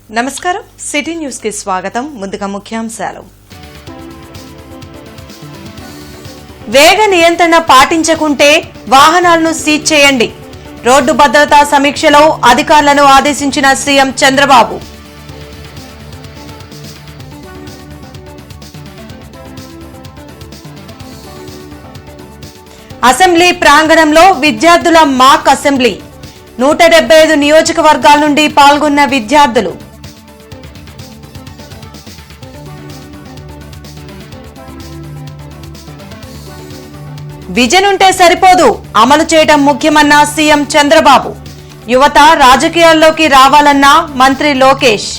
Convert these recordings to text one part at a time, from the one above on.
నమస్కారం city news కి స్వాగతం. ముందుగా ముఖ్యాంశాలు. వేగ నియంత్రణ పాటించకుంటే వాహనాలను సీజ్ చేయండి. రోడ్డు భద్రతా సమీక్షలో అధికారులను ఆదేశించిన సీఎం చంద్రబాబు. అసెంబ్లీ ప్రాంగణంలో విద్యార్థుల మాక్ అసెంబ్లీ. 175 నియోజకవర్గాల నుండి పాల్గొన్న విద్యార్థులు. విజన్ ఉంటే సరిపోదు, అమలు చేయడం ముఖ్యమన్న సీఎం చంద్రబాబు. యువత రాజకీయాల్లోకి రావాలన్న మంత్రి లోకేష్.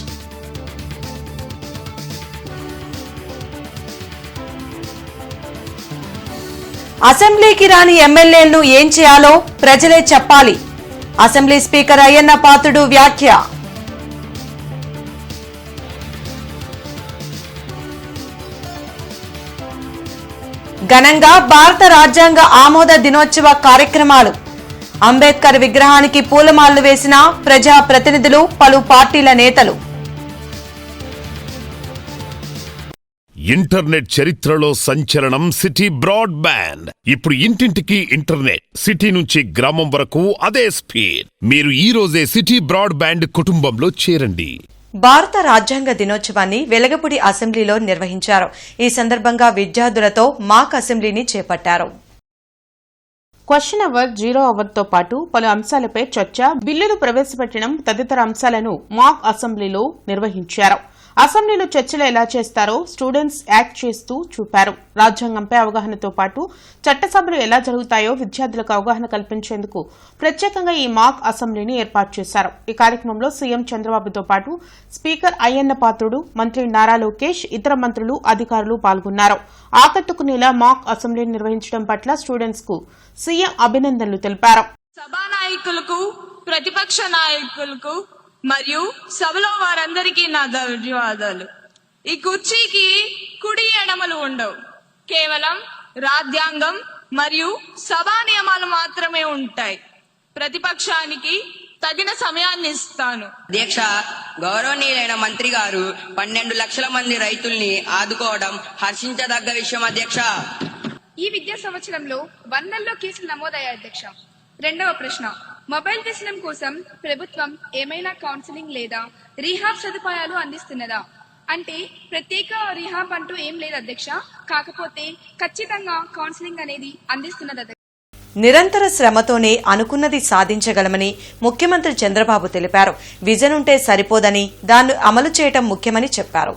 అసెంబ్లీకి రాని ఎమ్మెల్యేలను ఏం చేయాలో ప్రజలే చెప్పాలి. అసెంబ్లీ స్పీకర్ అయ్యన్న పాత్రుడు వ్యాఖ్య. ఘనంగా భారత రాజ్యాంగ ఆమోద దినోత్సవ కార్యక్రమాలు. అంబేద్కర్ విగ్రహానికి పూలమాలలు వేసిన ప్రజా ప్రతినిధులు, పలు పార్టీల నేతలు. ఇంటర్నెట్ చరిత్రలో సంచలనం సిటీ బ్రాడ్బ్యాండ్. ఇప్పుడు ఇంటింటికి ఇంటర్నెట్, సిటీ నుంచి గ్రామం వరకు అదే స్పీడ్. మీరు ఈ రోజే సిటీ బ్రాడ్బ్యాండ్ కుటుంబంలో చేరండి. భారత రాజ్యాంగ దినోత్సవాన్ని వెలగపూడి అసెంబ్లీలో నిర్వహించారు. ఈ సందర్భంగా విద్యార్థులతో మాక్ అసెంబ్లీని చేపట్టారు. క్వశ్చన్ అవర్, జీరో అవర్ తో పాటు పలు అంశాలపై చర్చ, బిల్లులు ప్రవేశపెట్టడం తదితర అంశాలను మాక్ అసెంబ్లీలో నిర్వహించారు. అసెంబ్లీలో చర్చలు ఎలా చేస్తారో స్టూడెంట్స్ యాక్ట్ చేస్తూ చూపారు. రాజ్యాంగంపై అవగాహనతో పాటు చట్టసభలు ఎలా జరుగుతాయో విద్యార్థులకు అవగాహన కల్పించేందుకు ప్రత్యేకంగా ఈ మాక్ అసెంబ్లీని ఏర్పాటు చేశారు. ఈ కార్యక్రమంలో సీఎం చంద్రబాబుతో పాటు స్పీకర్ అయ్యన్న పాత్రుడు, మంత్రి నారా లోకేష్, ఇతర మంత్రులు, అధికారులు పాల్గొన్నారు. ఆకట్టుకునేలా మాక్ అసెంబ్లీని నిర్వహించడం పట్ల స్టూడెంట్స్ కు సీఎం అభినందనలు తెలిపారు. సభానాయకులకు, ప్రతిపక్ష నాయకులకు మరియు సభలో వారందరికీ నా ధన్యవాదాలు. ఈ కుర్చీకి కుడి ఎడమలు ఉండవు, కేవలం రాజ్యాంగం మరియు సభా నియమాలు మాత్రమే ఉంటాయి. ప్రతిపక్షానికి తగిన సమయాన్ని ఇస్తాను. అధ్యక్ష, గౌరవనీయులైన మంత్రి గారు 12 లక్షల మంది రైతుల్ని ఆదుకోవడం హర్షించదగ్గ విషయం. అధ్యక్ష, ఈ విద్యా సంవత్సరంలో వందల్లో కేసులు నమోదయ్యాయి. అధ్యక్ష, రెండవ ప్రశ్న, మొబైల్ వ్యసనం కోసం ప్రభుత్వం ఏమైనా కౌన్సిలింగ్ లేదా రీహాబ్ సదుపాయాలు అందిస్తున్నదా? అంటే ప్రత్యేక రీహాబ్ అంటూ ఏం లేదు అధ్యక్ష, కాకపోతే ఖచ్చితంగా కౌన్సిలింగ్ అనేది అందిస్తున్నది. నిరంతర శ్రమతోనే అనుకున్నది సాధించగలమని ముఖ్యమంత్రి చంద్రబాబు తెలిపారు. విజన్ ఉంటే సరిపోదని, దాన్ని అమలు చేయడం ముఖ్యమని చెప్పారు.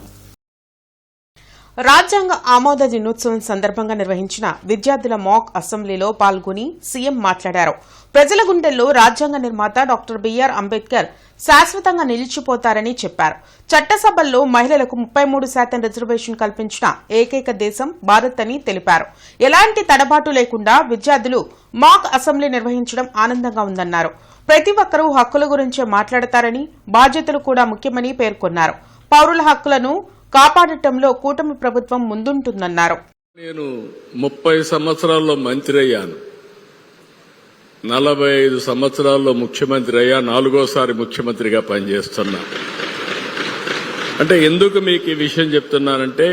రాజ్యాంగ ఆమోద దినోత్సవం సందర్భంగా నిర్వహించిన విద్యార్థుల మాక్ అసెంబ్లీలో పాల్గొని సీఎం మాట్లాడారు. ప్రజల గుండెల్లో రాజ్యాంగ నిర్మాత డాక్టర్ బిఆర్ అంబేద్కర్ శాశ్వతంగా నిలిచిపోతారని చెప్పారు. చట్టసభల్లో మహిళలకు 33% రిజర్వేషన్ కల్పించిన ఏకైక దేశం భారత్ అని తెలిపారు. ఎలాంటి తడబాటు లేకుండా విద్యార్థులు మాక్ అసెంబ్లీ నిర్వహించడం ఆనందంగా ఉందన్నారు. ప్రతి ఒక్కరూ హక్కుల గురించే మాట్లాడతారని, బాధ్యతలు కూడా ముఖ్యమని పేర్కొన్నారు. పౌరుల హక్కులను కాపాడటంలో కూటమి ప్రభుత్వం ముందుంటుందన్నారు. నేను 30 సంవత్సరాల్లో మంత్రి అయ్యాను, 45 సంవత్సరాల్లో ముఖ్యమంత్రి అయ్యా, 4వ ముఖ్యమంత్రిగా పనిచేస్తున్నా. అంటే ఎందుకు మీకు ఈ విషయం చెప్తున్నానంటే,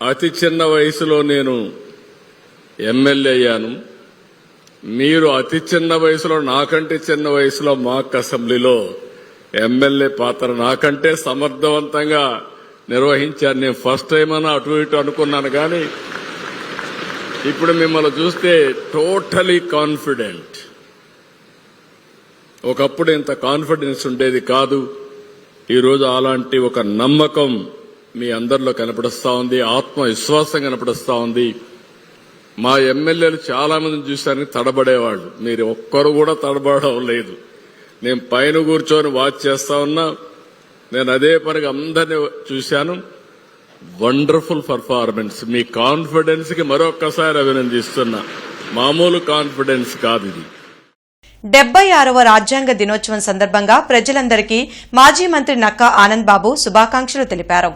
అతి చిన్న వయసులో నేను ఎమ్మెల్యే అయ్యాను. మీరు అతి చిన్న వయసులో, నాకంటే చిన్న వయసులో మాక్ అసెంబ్లీలో ఎమ్మెల్యే పాత్ర నాకంటే సమర్థవంతంగా నిర్వహించాను. నేను ఫస్ట్ టైం అన్నా అటు ఇటు అనుకున్నాను, కానీ ఇప్పుడు మిమ్మల్ని చూస్తే టోటలీ కాన్ఫిడెంట్. ఒకప్పుడు ఇంత కాన్ఫిడెన్స్ ఉండేది కాదు. ఈరోజు అలాంటి ఒక నమ్మకం మీ అందరిలో కనపడుస్తా ఉంది, ఆత్మవిశ్వాసం కనపడుస్తా ఉంది. మా ఎమ్మెల్యేలు చాలా మందిని చూశారని తడబడేవాళ్ళు, మీరు ఒక్కరు కూడా తడబడడం లేదు. నేను పైన కూర్చొని వాచ్ చేస్తా ఉన్నా, నేను అదే పనిగా అందరినీ చూశాను. Wonderful performance. మీ కాన్ఫిడెన్స్ కి మరొక్కసారి అభినందిస్తున్నా. మామూలు కాన్ఫిడెన్స్ కాదు ఇది. 76వ రాజ్యాంగ దినోత్సవం సందర్భంగా ప్రజలందరికీ మాజీ మంత్రి నక్కా ఆనంద్ బాబు శుభాకాంక్షలు తెలిపారు.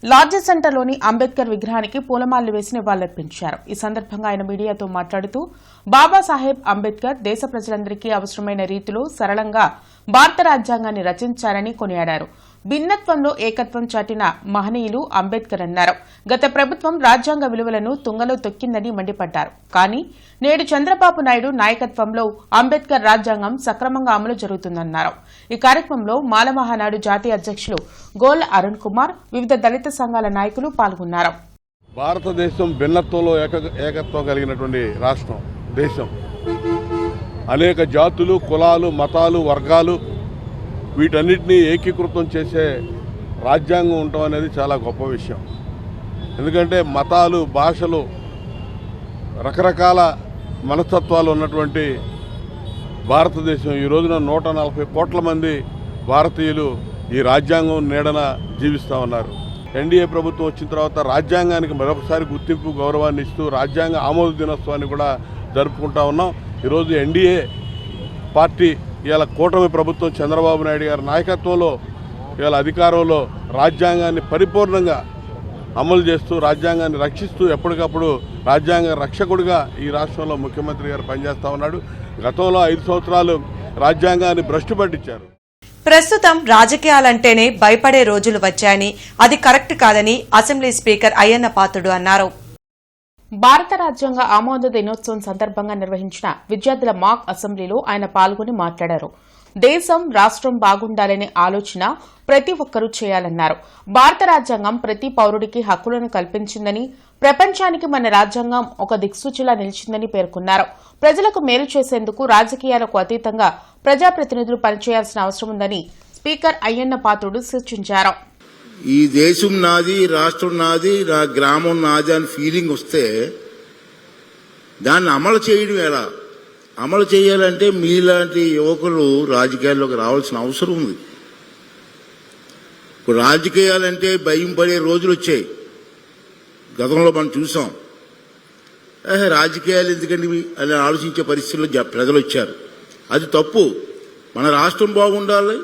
లాడ్జీ సెంటర్లోని అంబేద్కర్ విగ్రహానికి పూలమాలలు వేసి నివాళులర్పించారు. ఈ సందర్భంగా ఆయన మీడియాతో మాట్లాడుతూ బాబాసాహెబ్ అంబేద్కర్ దేశ ప్రజలందరికీ అవసరమైన రీతిలో సరళంగా భారత రాజ్యాంగాన్ని రచించారని కొనియాడారు. భిన్నత్వంలో ఏకత్వం చాటిన మహనీయులు అంబేద్కర్ అన్నారు. గత ప్రభుత్వం రాజ్యాంగ విలువలను తుంగలో తొక్కిందని మండిపడ్డారు. కానీ నేడు చంద్రబాబు నాయుడు నాయకత్వంలో అంబేద్కర్ రాజ్యాంగం సక్రమంగా అమలు జరుగుతుందన్నారు. ఈ కార్యక్రమంలో మాలమహానాడు జాతీయ అధ్యక్షులు గోల్ల అరుణ్ కుమార్, వివిధ దళిత సంఘాల నాయకులు పాల్గొన్నారు. భారతదేశం భిన్నత్వంలో ఏకత్వం కలిగినటువంటి రాష్ట్రం, దేశం. అనేక జాతులు, కులాలు, మతాలు, వర్గాలు వీటన్నిటినీ ఏకీకృతం చేసే రాజ్యాంగం ఉండటం అనేది చాలా గొప్ప విషయం. ఎందుకంటే మతాలు, భాషలు, రకరకాల మనస్తత్వాలు ఉన్నటువంటి భారతదేశం ఈ రోజున 140 కోట్ల మంది భారతీయులు ఈ రాజ్యాంగం నీడన జీవిస్తూ ఉన్నారు. ఎన్డీఏ ప్రభుత్వం వచ్చిన తర్వాత రాజ్యాంగానికి మరొకసారి గుర్తింపు, గౌరవాన్ని ఇస్తూ రాజ్యాంగ ఆమోద దినోత్సవాన్ని కూడా జరుపుకుంటా ఉన్నాం. ఈరోజు ఎన్డీఏ పార్టీ ఇవాళ కూటమి ప్రభుత్వం చంద్రబాబు నాయుడు గారి నాయకత్వంలో ఇవాళ అధికారంలో రాజ్యాంగాన్ని పరిపూర్ణంగా అమలు చేస్తూ, రాజ్యాంగాన్ని రక్షిస్తూ, ఎప్పటికప్పుడు రాజ్యాంగ రక్షకుడిగా ఈ రాష్ట్రంలో ముఖ్యమంత్రి గారు పనిచేస్తూ ఉన్నాడు. గతంలో 5 సంవత్సరాలు రాజ్యాంగాన్ని భ్రష్టు పట్టించారు. ప్రస్తుతం రాజకీయాలంటేనే భయపడే రోజులు వచ్చాయని, అది కరెక్ట్ కాదని అసెంబ్లీ స్పీకర్ అయ్యన్న పాత్రుడు అన్నారు. భారత రాజ్యాంగ ఆమోద దినోత్సవం సందర్భంగా నిర్వహించిన విద్యార్థుల మాక్ అసెంబ్లీలో ఆయన పాల్గొని మాట్లాడారు. దేశం, రాష్ట్రం బాగుండాలనే ఆలోచన ప్రతి ఒక్కరూ చేయాలన్నారు. భారత రాజ్యాంగం ప్రతి పౌరుడికి హక్కులను కల్పించిందని, ప్రపంచానికి మన రాజ్యాంగం ఒక దిక్సూచిలా నిలిచిందని పేర్కొన్నారు. ప్రజలకు మేలు చేసేందుకు రాజకీయాలకు అతీతంగా ప్రజాప్రతినిధులు పనిచేయాల్సిన అవసరం ఉందని స్పీకర్ అయ్యన్న పాత్రుడు సూచించారు. ఈ దేశం నాది, రాష్ట్రం నాది, నా గ్రామం నాది అని ఫీలింగ్ వస్తే దాన్ని అమలు చేయడం ఎలా? అమలు చేయాలంటే మీలాంటి యువకులు రాజకీయాల్లోకి రావాల్సిన అవసరం ఉంది. ఇప్పుడు రాజకీయాలంటే భయం పడే రోజులు వచ్చాయి. గతంలో మనం చూసాం. రాజకీయాలు ఎందుకండి అని ఆలోచించే పరిస్థితుల్లో ప్రజలు వచ్చారు. అది తప్పు. మన రాష్ట్రం బాగుండాలి,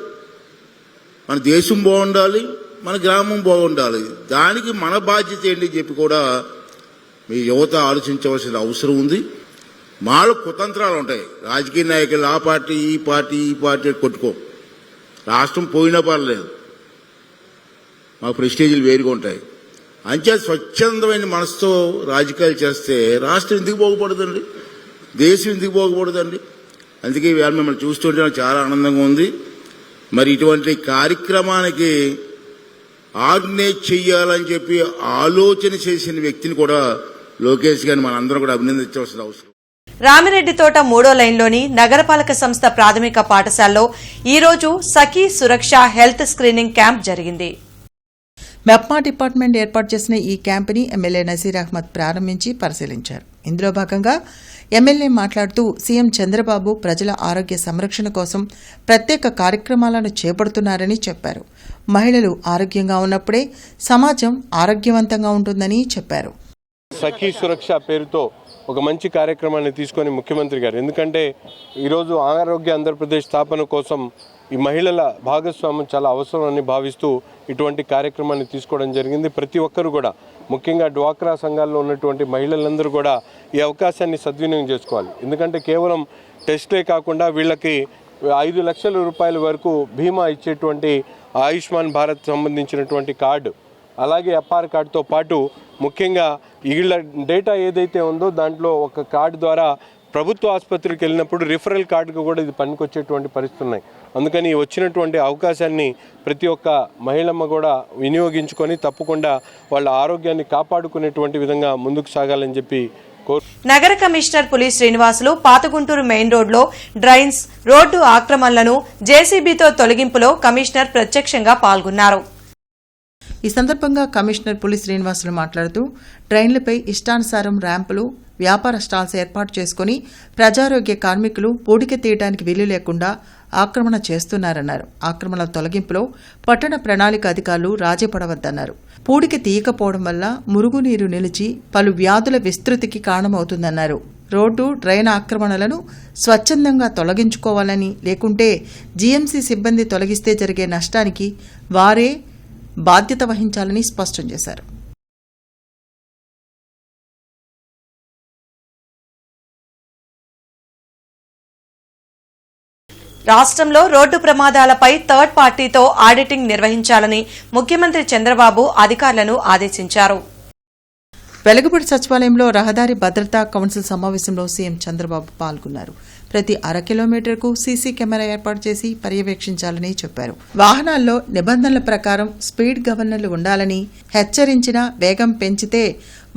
మన దేశం బాగుండాలి, మన గ్రామం బాగుండాలి. దానికి మన బాధ్యత ఏంటి చెప్పి కూడా మీ యువత ఆలోచించవలసిన అవసరం ఉంది. మాలో కుతంత్రాలు ఉంటాయి. రాజకీయ నాయకులు ఆ పార్టీ ఈ పార్టీ కొట్టుకో. రాష్ట్రం పోయినా పర్లేదు, మా ప్రెస్టేజీలు వేరుగా ఉంటాయి. అంచే స్వచ్ఛందమైన మనసుతో రాజకీయాలు చేస్తే రాష్ట్రం ఎందుకు బాగుపడదండి, దేశం ఎందుకు బాగుపడదండి? అందుకే ఇవాళ మిమ్మల్ని చూస్తుంటే నాకు చాలా ఆనందంగా ఉంది. మరి ఇటువంటి కార్యక్రమానికి ఆర్గనైజ్ చెయ్యాలని చెప్పి ఆలోచన చేసిన వ్యక్తిని కూడా లోకేష్ గారిని మనందరం కూడా అభినందించవలసిన అవసరం. రామిరెడ్డి తోట 3వ లైన్లోని నగరపాలక సంస్థ ప్రాథమిక పాఠశాలలో ఈరోజు సఖీ సురక్ష హెల్త్ స్క్రీనింగ్ క్యాంప్ జరిగింది. మెప్మా డిపార్ట్మెంట్ ఏర్పాటు చేసిన ఈ క్యాంపుని ఎమ్మెల్యే నజీర్ అహ్మద్ ప్రారంభించి పరిశీలించారు. ఇందులో భాగంగా ఎమ్మెల్యే మాట్లాడుతూ సీఎం చంద్రబాబు ప్రజల ఆరోగ్య సంరక్షణ కోసం ప్రత్యేక కార్యక్రమాలను చేపడుతున్నారని చెప్పారు. మహిళలు ఆరోగ్యంగా ఉన్నప్పుడే సమాజం ఆరోగ్యవంతంగా ఉంటుందని చెప్పారు. సఖీ సురక్ష పేరుతో ఒక మంచి కార్యక్రమాన్ని తీసుకొని ముఖ్యమంత్రి గారు, ఎందుకంటే ఈరోజు ఆరోగ్య ఆంధ్రప్రదేశ్ స్థాపన కోసం ఈ మహిళల భాగస్వామ్యం చాలా అవసరమని భావిస్తూ ఇటువంటి కార్యక్రమాన్ని తీసుకోవడం జరిగింది. ప్రతి ఒక్కరు కూడా, ముఖ్యంగా డ్వాక్రా సంఘాల్లో ఉన్నటువంటి మహిళలందరూ కూడా ఈ అవకాశాన్ని సద్వినియోగం చేసుకోవాలి. ఎందుకంటే కేవలం టెస్ట్లే కాకుండా వీళ్ళకి 5 లక్షల రూపాయల వరకు బీమా ఇచ్చేటువంటి ఆయుష్మాన్ భారత్ సంబంధించినటువంటి కార్డు, అలాగే అపార్ కార్డుతో పాటు ముఖ్యంగా వీళ్ళ డేటా ఏదైతే ఉందో దాంట్లో ఒక కార్డు ద్వారా ప్రభుత్వ ఆసుపత్రికి వెళ్ళినప్పుడు రిఫరల్ కార్డుకు కూడా ఇది పనికొచ్చేటువంటి పరిస్థితులు ఉన్నాయి. అందుకని వచ్చినటువంటి అవకాశాన్ని ప్రతి ఒక్క మహిళమ్మ కూడా వినియోగించుకొని తప్పకుండా వాళ్ళ ఆరోగ్యాన్ని కాపాడుకునేటువంటి విధంగా ముందుకు సాగాలని చెప్పి నగర కమిషనర్ పులి శ్రీనివాసులు పాతగుంటూరు మెయిన్ రోడ్లో డ్రైన్స్, రోడ్డు ఆక్రమణలను జేసీబీతో తొలగింపులో కమిషనర్ ప్రత్యక్షంగా పాల్గొన్నారు. ఈ సందర్భంగా కమిషనర్ పులి శ్రీనివాసులు మాట్లాడుతూ ట్రైన్లపై ఇష్టానుసారం ర్యాంపులు, వ్యాపార స్టాల్స్ ఏర్పాటు చేసుకుని ప్రజారోగ్య కార్మికులు పూడిక తీయడానికి వీలు లేకుండా ఆక్రమణ చేస్తున్నారన్నారు. ఆక్రమణల తొలగింపులో పట్టణ ప్రణాళిక అధికారులు రాజీపడవద్దన్నారు. పూడిక తీయకపోవడం వల్ల మురుగునీరు నిలిచి పలు వ్యాధుల విస్తృతికి కారణమవుతుందన్నారు. రోడ్డు, డ్రైన్ ఆక్రమణలను స్వచ్ఛందంగా తొలగించుకోవాలని, లేకుంటే జీఎంసీ సిబ్బంది తొలగిస్తే జరిగే నష్టానికి వారే బాధ్యత వహించాలని స్పష్టం చేశారు. రాష్ట్రంలో రోడ్డు ప్రమాదాలపై థర్డ్ పార్టీతో ఆడిటింగ్ నిర్వహించాలని ముఖ్యమంత్రి చంద్రబాబు అధికారులను ఆదేశించారు. వెలగపూడి సచివాలయంలో రహదారి భద్రతా కౌన్సిల్ సమావేశంలో సీఎం చంద్రబాబు పాల్గొన్నారు. ప్రతి అర కిలోమీటర్కు సీసీ కెమెరా ఏర్పాటు చేసి పర్యవేక్షించాలని చెప్పారు. వాహనాల్లో నిబంధనల ప్రకారం స్పీడ్ గవర్నర్లు ఉండాలని, హెచ్చరించిన వేగం పెంచితే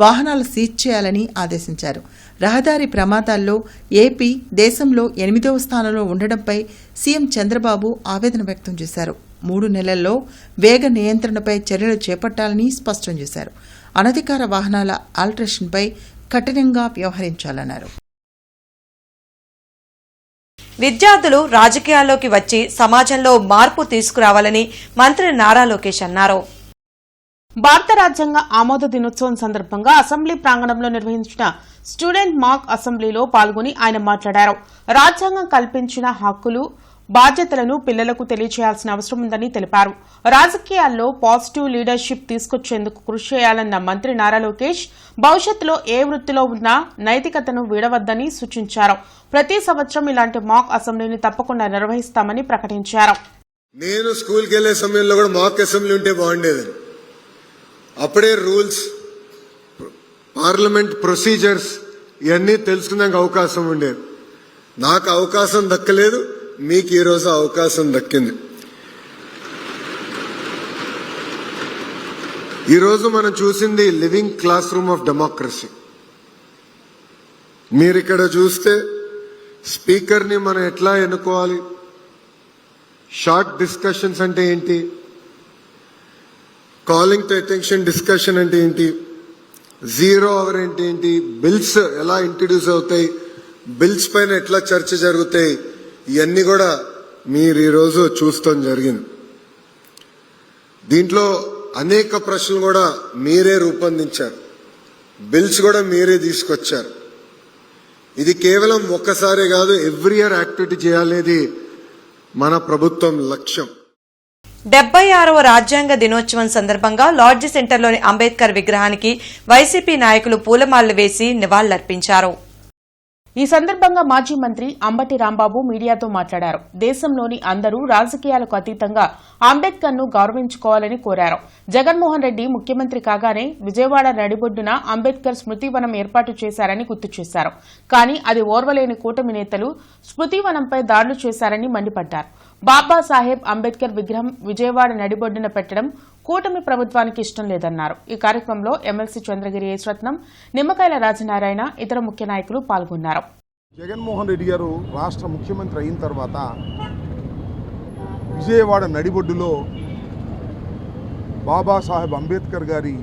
వాహనాలు సీజ్ చేయాలని ఆదేశించారు. రహదారి ప్రమాదాల్లో ఏపీ దేశంలో 8వ స్థానంలో ఉండడంపై సీఎం చంద్రబాబు ఆవేదన వ్యక్తం చేశారు. 3 నెలల్లో వేగ నియంత్రణపై చర్యలు చేపట్టాలని స్పష్టం చేశారు. అనధికార వాహనాల ఆల్టరేషన్పై కఠినంగా వ్యవహరించాలన్నారు. విద్యార్థులు రాజకీయాల్లోకి వచ్చి సమాజంలో మార్పు తీసుకురావాలని మంత్రి నారా లోకేష్ అన్నారు. భారత రాజ్యాంగ ఆమోద దినోత్సవం సందర్భంగా అసెంబ్లీ ప్రాంగణంలో నిర్వహించిన స్టూడెంట్ మాక్ అసెంబ్లీలో పాల్గొని ఆయన మాట్లాడారు. రాజ్యాంగం కల్పించిన హక్కులు, బాధ్యతలను పిల్లలకు తెలియచేయాల్సిన అవసరం ఉందని తెలిపారు. రాజకీయాల్లో పాజిటివ్ లీడర్షిప్ తీసుకొచ్చేందుకు కృషి చేయాలన్న మంత్రి నారా లోకేష్ భవిష్యత్తులో ఏ వృత్తిలో ఉన్నా నైతికతను వీడవద్దని సూచించారు. ప్రతి సంవత్సరం ఇలాంటి మాక్ అసెంబ్లీని తప్పకుండా నిర్వహిస్తామని ప్రకటించారు. నేను స్కూల్కి వెళ్లే సమయంలో కూడా మాక్ అసెంబ్లీ ఉంటే బాగుండేది. అప్పుడే రూల్స్, పార్లమెంట్ ప్రొసీజర్స్ ఇవన్నీ తెలుసుకునే అవకాశం ఉండేది. నాకు అవకాశం దక్కలేదు, మీకు ఈరోజు అవకాశం దక్కింది. ఈరోజు మనం చూసింది living class room of democracy. మీరు ఇక్కడ చూస్తే స్పీకర్ని మనం ఎట్లా ఎన్నుకోవాలి, షార్ట్ డిస్కషన్స్ అంటే ఏంటి, కాలింగ్ టు అటెన్షన్ డిస్కషన్ అంటే ఏంటి, 0 అవర్ అంటే ఏంటి, బిల్స్ ఎలా ఇంట్రడ్యూస్ అవుతాయి, బిల్స్ పైన ఎట్లా చర్చ జరుగుతాయి, ఇవన్నీ కూడా మీరు ఈరోజు చూస్తాం జరిగింది. దీంట్లో అనేక ప్రశ్నలు కూడా మీరే రూపొందించారు, బిల్స్ కూడా మీరే తీసుకొచ్చారు. ఇది కేవలం ఒక్కసారే కాదు, ఎవ్రీ ఇయర్ యాక్టివిటీ చేయాలనేది మన ప్రభుత్వం లక్ష్యం. 76వ రాజ్యాంగ దినోత్సవం సందర్భంగా లాడ్జి సెంటర్లోని అంబేద్కర్ విగ్రహానికి వైసీపీ నాయకులు పూలమాలలు వేసి నివాళులర్పించారు. ఈ సందర్భంగా మాజీ మంత్రి అంబటి రాంబాబు మీడియాతో మాట్లాడారు. దేశంలోని అందరూ రాజకీయాలకు అతీతంగా అంబేద్కర్ ను గౌరవించుకోవాలని కోరారు. జగన్మోహన్ రెడ్డి ముఖ్యమంత్రి కాగానే విజయవాడ నడిబొడ్డున అంబేద్కర్ స్మృతివనం ఏర్పాటు చేశారని గుర్తు చేశారు. కానీ అది ఓర్వలేని కూటమి నేతలు స్మృతివనంపై దాడులు చేశారని మండిపడ్డారు. బాబాసాహెబ్ అంబేద్కర్ విగ్రహం విజయవాడ నడిబొడ్డున పెట్టడం కూటమి ప్రభుత్వానికి ఇష్టం లేదన్నారు. ఈ కార్యక్రమంలో ఎమ్మెల్సీ చంద్రగిరి యేశ్వరత్నం, నిమ్మకాయల రాజనారాయణ, ఇతర ముఖ్య నాయకులు పాల్గొన్నారు. జగన్మోహన్ రెడ్డి గారు రాష్ట్ర ముఖ్యమంత్రి అయిన తర్వాత విజయవాడ నడిబొడ్డులో బాబాసాహెబ్ అంబేద్కర్ గారి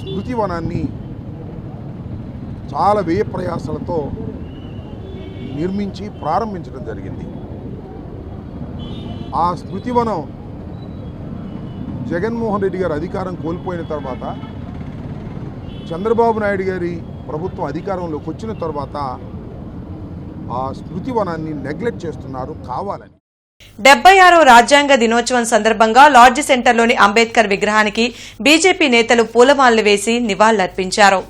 స్మృతివనాన్ని చాలా వ్యయ ప్రయాసాలతో నిర్మించి ప్రారంభించడం జరిగింది. ఆ స్మృతివనం జగన్మోహన్ రెడ్డి గారు అధికారం కోల్పోయిన తర్వాత చంద్రబాబు నాయుడు గారి ప్రభుత్వం అధికారంలోకి వచ్చిన తర్వాత ఆ స్మృతివనాన్ని నెగ్లెక్ట్ చేస్తున్నారు కావాలని. 76వ రాజ్యాంగ దినోత్సవం సందర్భంగా లాడ్జి సెంటర్లోని అంబేద్కర్ విగ్రహానికి బీజేపీ నేతలు పూలమాలలు వేసి నివాళులర్పించారు.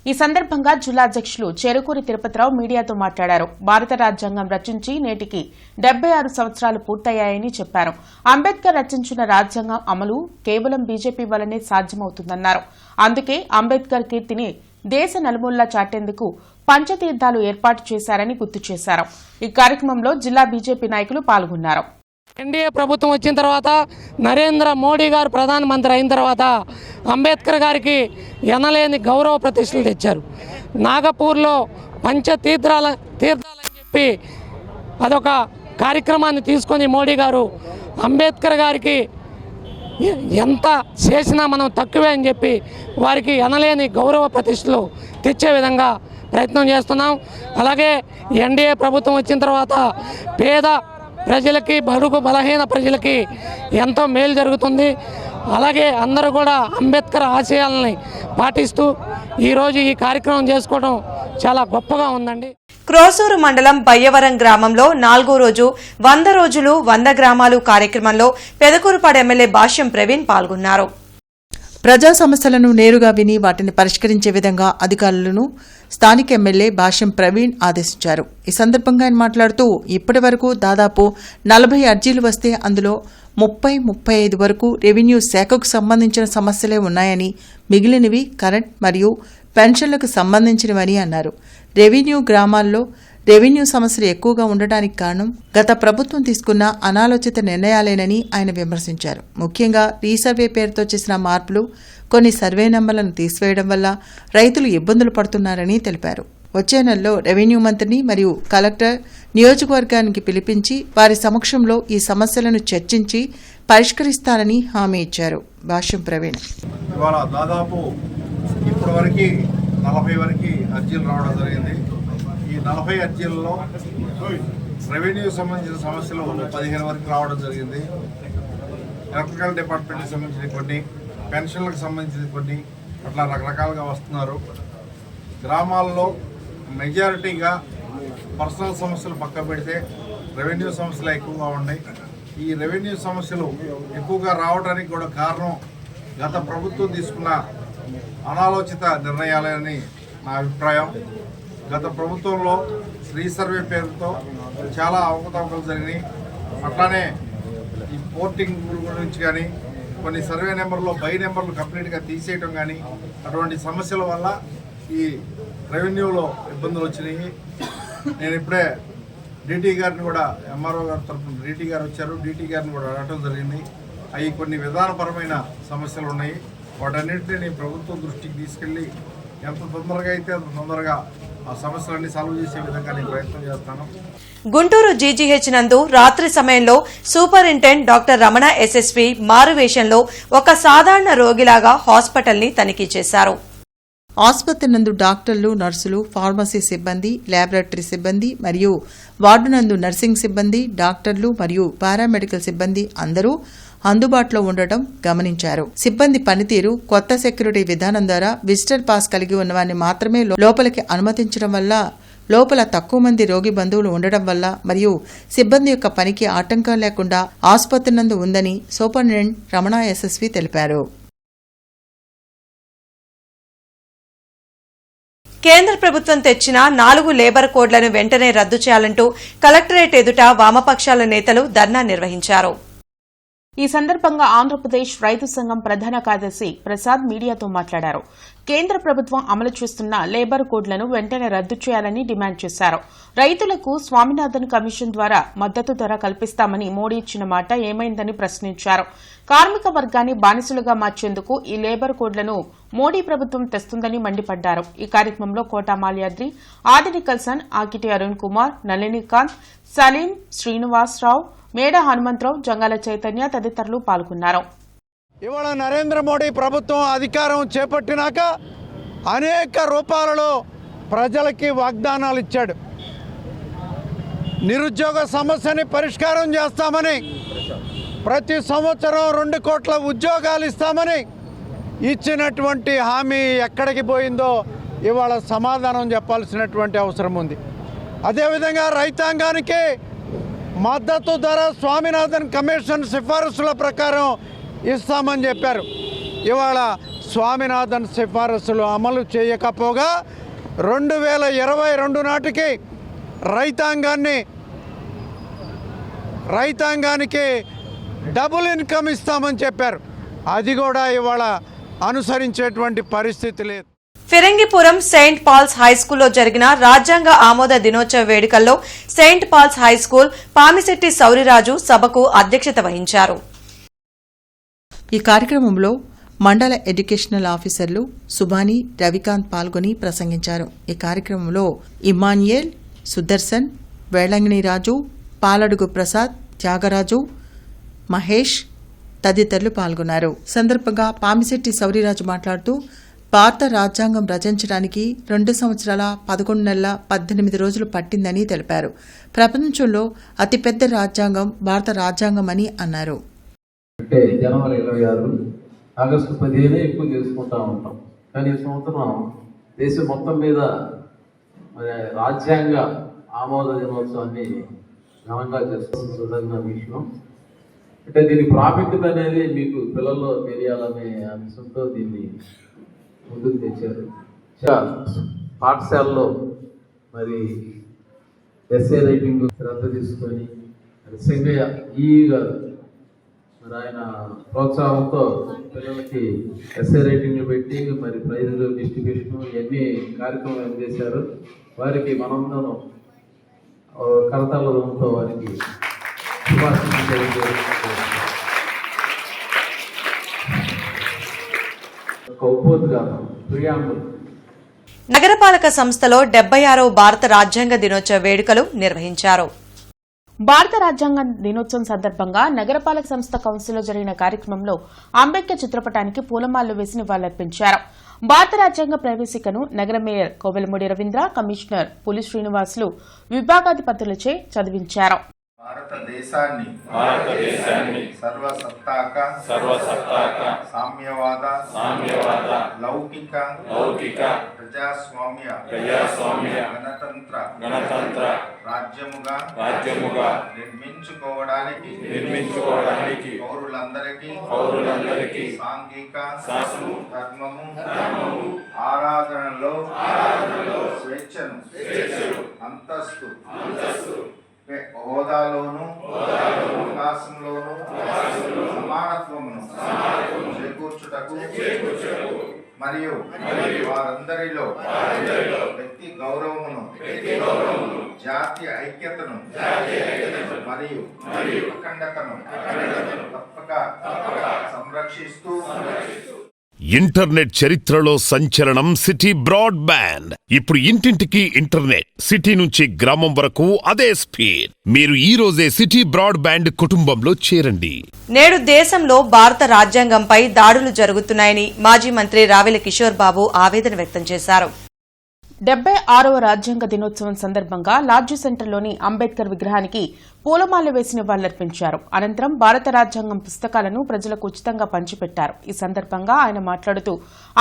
ఈ సందర్భంగా జిల్లా అధ్యక్షులు చెరుకూరి తిరుపతిరావు మీడియాతో మాట్లాడారు. భారత రాజ్యాంగం రచించి నేటికి 76 సంవత్సరాలు పూర్తయ్యాయని చెప్పారు. అంబేద్కర్ రచించిన రాజ్యాంగం అమలు కేవలం బీజేపీ వల్లనే సాధ్యమవుతుందన్నారు. అందుకే అంబేద్కర్ కీర్తిని దేశ నలుమూలలా చాటేందుకు పంచతీర్థాలు ఏర్పాటు చేశారని గుర్తు చేశారు. ఈ కార్యక్రమంలో జిల్లా బీజేపీ నాయకులు పాల్గొన్నారు. ఎన్డీఏ ప్రభుత్వం వచ్చిన తర్వాత, నరేంద్ర మోడీ గారు ప్రధానమంత్రి అయిన తర్వాత అంబేద్కర్ గారికి ఎనలేని గౌరవ ప్రతిష్టలు తెచ్చారు. నాగపూర్లో తీర్థాలని చెప్పి అదొక కార్యక్రమాన్ని తీసుకొని మోడీ గారు అంబేద్కర్ గారికి ఎంత చేసినా మనం తక్కువే అని చెప్పి వారికి ఎనలేని గౌరవ ప్రతిష్టలు తెచ్చే విధంగా ప్రయత్నం చేస్తున్నాం. అలాగే ఎన్డీఏ ప్రభుత్వం వచ్చిన తర్వాత పేద ప్రజలకి, బడుగు బలహీన ప్రజలకి ఎంతో మేలు జరుగుతుంది. అలాగే అందరూ కూడా అంబేద్కర్ ఆశయాలని పాటిస్తూ ఈరోజు ఈ కార్యక్రమం చేసుకోవడం చాలా గొప్పగా ఉందండి. క్రోసూరు మండలం బయ్యవరం గ్రామంలో 4వ రోజు 100 రోజులు 100 గ్రామాలు కార్యక్రమంలో పెదకూరుపాడు ఎమ్మెల్యే భాష్యం ప్రవీణ్ పాల్గొన్నారు. ప్రజా సమస్యలను నేరుగా విని వాటిని పరిష్కరించే విధంగా అధికారులను స్థానిక ఎమ్మెల్యే భాష్యం ప్రవీణ్ ఆదేశించారు. ఈ సందర్భంగా ఆయన మాట్లాడుతూ ఇప్పటి వరకు దాదాపు 40 అర్జీలు వస్తే అందులో 30-35 వరకు రెవెన్యూ శాఖకు సంబంధించిన సమస్యలే ఉన్నాయని, మిగిలినవి కరెంట్ మరియు పెన్షన్లకు సంబంధించినవని అన్నారు. రెవెన్యూ గ్రామాల్లో రెవెన్యూ సమస్యలు ఎక్కువగా ఉండటానికి కారణం గత ప్రభుత్వం తీసుకున్న అనాలోచిత నిర్ణయాలేనని ఆయన విమర్శించారు. ముఖ్యంగా రీసర్వే పేరుతో చేసిన మార్పులు, కొన్ని సర్వే నంబర్లను తీసివేయడం వల్ల రైతులు ఇబ్బందులు పడుతున్నారని తెలిపారు. వచ్చే నెలలో రెవెన్యూ మంత్రిని మరియు కలెక్టర్ నియోజకవర్గానికి పిలిపించి వారి సమక్షంలో ఈ సమస్యలను చర్చించి పరిష్కరిస్తారని హామీ ఇచ్చారు. భాష్యం ప్రవీణ్. ఇవాళ దాదాపు ఇప్పటి వరకు 40 వరకు అర్జీలు రావడం జరిగింది. ఈ 40 అర్జీలలో రెవెన్యూ సంబంధించిన సమస్యలు 15 వరకు రావడం జరిగింది. ఎలక్ట్రికల్ డిపార్ట్మెంట్కి సంబంధించిన కొన్ని, పెన్షన్లకు సంబంధించిన కొన్ని, అట్లా రకరకాలుగా వస్తున్నారు. గ్రామాల్లో మెజారిటీగా పర్సనల్ సమస్యలు పక్క పెడితే రెవెన్యూ సమస్యలు ఎక్కువగా ఉన్నాయి. ఈ రెవెన్యూ సమస్యలు ఎక్కువగా రావడానికి కూడా కారణం గత ప్రభుత్వం తీసుకున్న అనాలోచిత నిర్ణయాలని నా అభిప్రాయం. గత ప్రభుత్వంలో రీసర్వే పేరుతో చాలా అవకతవకలు జరిగినాయి. అట్లానే ఈ పోర్టింగ్ గురించి కానీ, కొన్ని సర్వే నెంబర్లో బై నెంబర్లు కంప్లీట్గా తీసేయటం కానీ, అటువంటి సమస్యల వల్ల ఈ రెవెన్యూలో ఇబ్బందులు వచ్చినాయి. నేను ఇప్పుడే డీటీ గారిని కూడా, ఎంఆర్ఓ గారి తరఫున డీటీ గారు వచ్చారు, డీటీ గారిని కూడా అడగటం జరిగింది. అవి కొన్ని విధానపరమైన సమస్యలు ఉన్నాయి. వాటన్నింటినీ నేను ప్రభుత్వం దృష్టికి తీసుకెళ్ళి ఎంత తొందరగా అయితే అంత తొందరగా ఆ సమస్యలన్నీ సాల్వ్ చేసే విధంగా నేను ప్రయత్నం చేస్తాను. గుంటూరు జీజీహెచ్ నందు రాత్రి సమయంలో సూపరింటెండెంట్ డాక్టర్ రమణ ఎస్ఎస్వి మారువేషంలో ఒక సాధారణ రోగిలాగా హాస్పిటల్ ని తనిఖీ చేశారు. ఆసుపత్రి నందు డాక్టర్లు, నర్సులు, ఫార్మసీ సిబ్బంది, ల్యాబొరేటరీ సిబ్బంది మరియు వార్డు నందు నర్సింగ్ సిబ్బంది, డాక్టర్లు మరియు పారామెడికల్ సిబ్బంది అందరూ అందుబాటులో ఉండటం గమనించారు. సిబ్బంది పనితీరు, కొత్త సెక్యూరిటీ విధానం ద్వారా విజిటర్ పాస్ కలిగి ఉన్నవారిని మాత్రమే లోపలికి అనుమతించడం వల్ల, లోపల తక్కువ మంది రోగి బంధువులు ఉండడం వల్ల మరియు సిబ్బంది యొక్క పనికి ఆటంకం లేకుండా ఆసుపత్రి నందు ఉందని సూపరింటెండెంట్ రమణ ఎస్ఎస్వి తెలిపారు. కేంద్ర ప్రభుత్వం తెచ్చిన 4 లేబర్ కోడ్లను వెంటనే రద్దు చేయాలంటూ కలెక్టరేట్ ఎదుట వామపక్షాల నేతలు ధర్నా నిర్వహించారు. ఈ సందర్భంగా ఆంధ్రప్రదేశ్ రైతు సంఘం ప్రధాన కార్యదర్శి ప్రసాద్ మీడియాతో మాట్లాడారు. కేంద్ర ప్రభుత్వం అమలు చేస్తున్న లేబర్ కోడ్లను వెంటనే రద్దు చేయాలని డిమాండ్ చేశారు. రైతులకు స్వామినాథన్ కమిషన్ ద్వారా మద్దతు ధర కల్పిస్తామని మోడీ ఇచ్చిన మాట ఏమైందని ప్రశ్నించారు. కార్మిక వర్గాన్ని బానిసలుగా మార్చేందుకు ఈ లేబర్ కోడ్లను మోడీ ప్రభుత్వం తెస్తుందని మండిపడ్డారు. ఈ కార్యక్రమంలో కోటా మాల్యాద్రి, ఆదిని కల్సన్, ఆకిటి అరుణ్ కుమార్, నళినికాంత్, సలీం, శ్రీనివాసరావు, మేడ హనుమంతరావు, జంగాల చైతన్య తదితరులు పాల్గొన్నారు. ఇవాళ నరేంద్ర మోడీ ప్రభుత్వం అధికారం చేపట్టినాక అనేక రూపాలలో ప్రజలకి వాగ్దానాలు ఇచ్చాడు. నిరుద్యోగ సమస్యని పరిష్కారం చేస్తామని, ప్రతి సంవత్సరం 2 కోట్ల ఉద్యోగాలు ఇస్తామని ఇచ్చినటువంటి హామీ ఎక్కడికి పోయిందో ఇవాళ సమాధానం చెప్పాల్సినటువంటి అవసరం ఉంది. అదేవిధంగా రైతాంగానికి మద్దతు ధర స్వామినాథన్ కమిషన్ సిఫారసుల ప్రకారం ఇస్తామని చెప్పారు. ఇవాళ స్వామినాథన్ సిఫారసులు అమలు చేయకపోగా 2022 నాటికి రైతాంగానికి డబుల్ ఇన్కమ్ ఇస్తామని చెప్పారు. అది కూడా ఇవాళ అనుసరించేటువంటి పరిస్థితి లేదు. ఫిరంగిపురం సెయింట్ పాల్స్ హైస్కూల్లో జరిగిన రాజ్యాంగ ఆమోద దినోత్సవ వేడుకల్లో సెయింట్ పాల్స్ హైస్కూల్ పామిశెట్టి సౌరిరాజు సభకు అధ్యక్షత వహించారు. ఈ కార్యక్రమంలో మండల ఎడ్యుకేషనల్ ఆఫీసర్లు సుభాని, రవికాంత్ పాల్గొని ప్రసంగించారు. ఈ కార్యక్రమంలో ఇమాన్యుయేల్, సుదర్శన్, వేళంగిణిరాజు, పాలడుగు ప్రసాద్, త్యాగరాజు, మహేష్ తదితరులు పాల్గొన్నారు. సందర్భంగా పామిశెట్టి సౌరిరాజు మాట్లాడుతూ భారత రాజ్యాంగం రచించడానికి 2 సంవత్సరాల 11 నెలల 18 రోజులు పట్టిందని తెలిపారు. ప్రపంచంలో అతిపెద్ద రాజ్యాంగం భారత రాజ్యాంగం అని అన్నారు. అంటే జనవరి 26, ఆగస్టు 15 ఎక్కువ చేసుకుంటా ఉంటాం. కానీ ఈ సంవత్సరం దేశం మొత్తం మీద మరి రాజ్యాంగ ఆమోద దినోత్సవాన్ని ఘనంగా చేసుకోవాల్సిన విషయం. అంటే దీని ప్రాముఖ్యత అనేది మీకు పిల్లల్లో తెలియాలనే అంశంతో దీన్ని ముందుకు తెచ్చారు. పాఠశాలలో మరి ఎస్ఏ రైటింగ్ శ్రద్ధ తీసుకొని సింగయ్య గారు మరి ఆయన ప్రోత్సాహంతో పిల్లలకి ఎస్ఏ రైటింగ్లు పెట్టి మరి ప్రైజులు డిస్ట్రిబ్యూషన్ ఇవన్నీ కార్యక్రమాలు చేశారు. వారికి మనందరం కరతాళ రూపంతో వారికి శుభాకాంక్షలు తెలియజేస్తున్నాం. ఒక ఉపోద్ఘాతం ప్రియాంబుల్. నగరపాలక సంస్థలో 76వ భారత రాజ్యాంగ దినోత్సవ వేడుకలు నిర్వహించారు. భారత రాజ్యాంగ దినోత్సవం సందర్భంగా నగరపాలక సంస్థ కౌన్సిల్లో జరిగిన కార్యక్రమంలో అంబేద్కర్ చిత్రపటానికి పూలమాలలు వేసి నివాళులర్పించారు. భారత రాజ్యాంగ ప్రవేశికను నగర మేయర్ కోవెలమూడి రవీంద్ర, కమిషనర్ పులి శ్రీనివాసులు విభాగాధిపతులచే చదివించారు. భారతదేశాన్ని సర్వసత్తాక సామ్యవాద లౌకిక ప్రజాస్వామ్య గణతంత్ర రాజ్యముగా నిర్మించుకోవడానికి పౌరులందరికీ సాంఘిక ధర్మము ఆరాధనలో స్వేచ్ఛను అంతస్తు హోదాలోను అవకాశంలోను సమానత్వమును చేకూర్చుటకు మరియు వారందరిలో వ్యక్తి గౌరవమును జాతి ఐక్యతను మరియు అఖండతను తప్పక సంరక్షిస్తూ ఇంటర్నెట్ చరిత్రలో సంచలనం సిటీ బ్రాడ్బ్యాండ్. ఇప్పుడు ఇంటింటికి ఇంటర్నెట్, సిటీ నుంచి గ్రామం వరకు అదే స్పీడ్. మీరు ఈ రోజే సిటీ బ్రాడ్బ్యాండ్ కుటుంబంలో చేరండి. నేడు దేశంలో భారత రాజ్యాంగంపై దాడులు జరుగుతున్నాయని మాజీ మంత్రి రావెల కిషోర్ బాబు ఆవేదన వ్యక్తం చేశారు. 76వ రాజ్యాంగ దినోత్సవం సందర్భంగా లాడ్జి సెంటర్లోని అంబేద్కర్ విగ్రహానికి పూలమాల వేసి నివాళులర్పించారు. అనంతరం భారత రాజ్యాంగం పుస్తకాలను ప్రజలకు ఉచితంగా పంచిపెట్టారు. ఈ సందర్భంగా ఆయన మాట్లాడుతూ